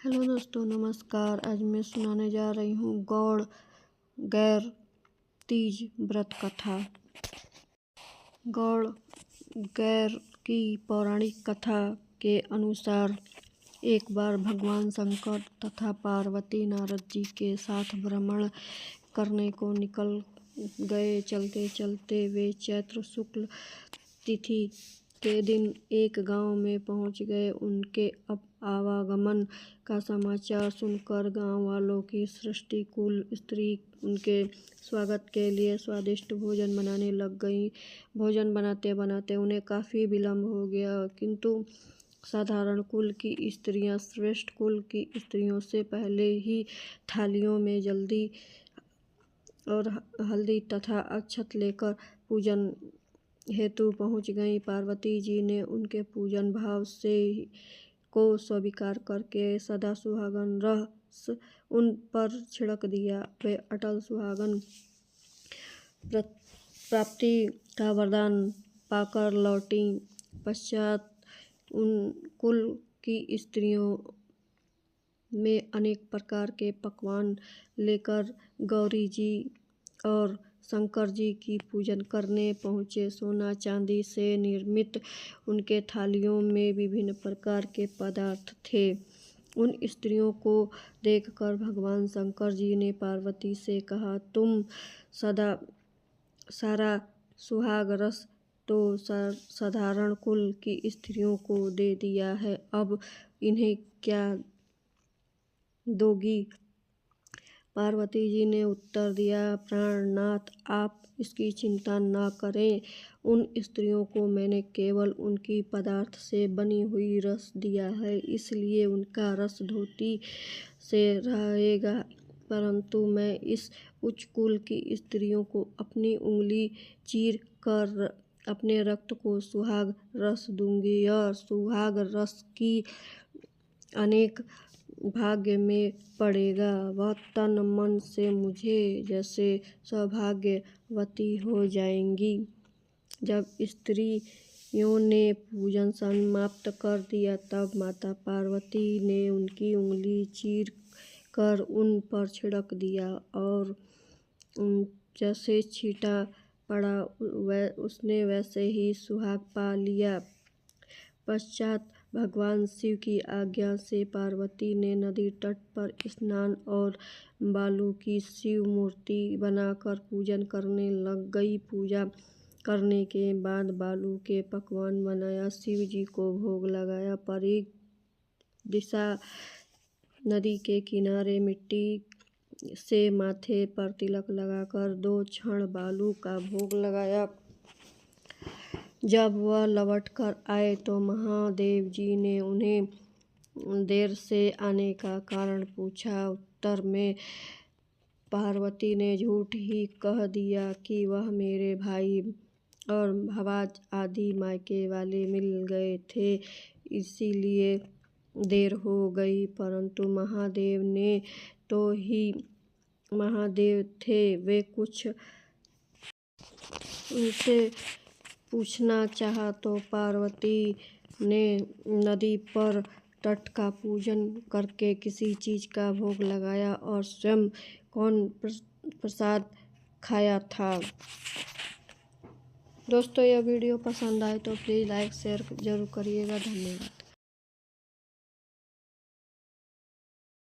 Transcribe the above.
Hello दोस्तों, नमस्कार। आज मैं सुनाने जा रही हूँ गौड़ गैर तीज व्रत कथा। गौड़ गैर की पौराणिक कथा के अनुसार एक बार भगवान शंकर तथा पार्वती नारद जी के साथ भ्रमण करने को निकल गए। चलते चलते वे चैत्र शुक्ल तिथि के दिन एक गांव में पहुंच गए। उनके आवागमन का समाचार सुनकर गांव वालों की सृष्टि कुल स्त्री उनके स्वागत के लिए स्वादिष्ट भोजन बनाने लग गई। भोजन बनाते बनाते उन्हें काफ़ी विलम्ब हो गया, किंतु साधारण कुल की स्त्रियां श्रेष्ठ कुल की स्त्रियों से पहले ही थालियों में जल्दी और हल्दी तथा अक्षत लेकर पूजन हेतु पहुंच गईं। पार्वती जी ने उनके पूजन भाव से को स्वीकार करके सदा सुहागन रस उन पर छिड़क दिया। वे अटल सुहागन प्राप्ति का वरदान पाकर लौटी। पश्चात उन कुल की स्त्रियों में अनेक प्रकार के पकवान लेकर गौरी जी और शंकर जी की पूजन करने पहुँचे। सोना चांदी से निर्मित उनके थालियों में विभिन्न प्रकार के पदार्थ थे। उन स्त्रियों को देखकर भगवान शंकर जी ने पार्वती से कहा, तुम सारा सुहाग रस तो साधारण कुल की स्त्रियों को दे दिया है, अब इन्हें क्या दोगी? पार्वती जी ने उत्तर दिया, प्राणनाथ, आप इसकी चिंता न करें। उन स्त्रियों को मैंने केवल उनकी पदार्थ से बनी हुई रस दिया है, इसलिए उनका रस धोती से रहेगा, परंतु मैं इस उच्च कुल की स्त्रियों को अपनी उंगली चीर कर अपने रक्त को सुहाग रस दूंगी और सुहाग रस की अनेक भाग्य में पड़ेगा। वह तन मन से मुझे जैसे सौभाग्यवती हो जाएंगी। जब स्त्रियों ने पूजन समाप्त कर दिया, तब माता पार्वती ने उनकी उंगली चीर कर उन पर छिड़क दिया और जैसे छींटा पड़ा उसने वैसे ही सुहाग पा लिया। पश्चात भगवान शिव की आज्ञा से पार्वती ने नदी तट पर स्नान और बालू की शिव मूर्ति बनाकर पूजन करने लग गई। पूजा करने के बाद बालू के पकवान बनाया, शिव जी को भोग लगाया। परिग दिशा नदी के किनारे मिट्टी से माथे पर तिलक लगाकर 2 क्षण बालू का भोग लगाया। जब वह लौट कर आए तो महादेव जी ने उन्हें देर से आने का कारण पूछा। उत्तर में पार्वती ने झूठ ही कह दिया कि वह मेरे भाई और भवाज आदि मायके वाले मिल गए थे, इसीलिए देर हो गई। परंतु महादेव ने तो ही महादेव थे, वे कुछ उनसे पूछना चाहा तो पार्वती ने नदी पर तट का पूजन करके किसी चीज का भोग लगाया और स्वयं कौन प्रसाद खाया था। दोस्तों, यह वीडियो पसंद आए तो प्लीज़ लाइक शेयर जरूर करिएगा। धन्यवाद।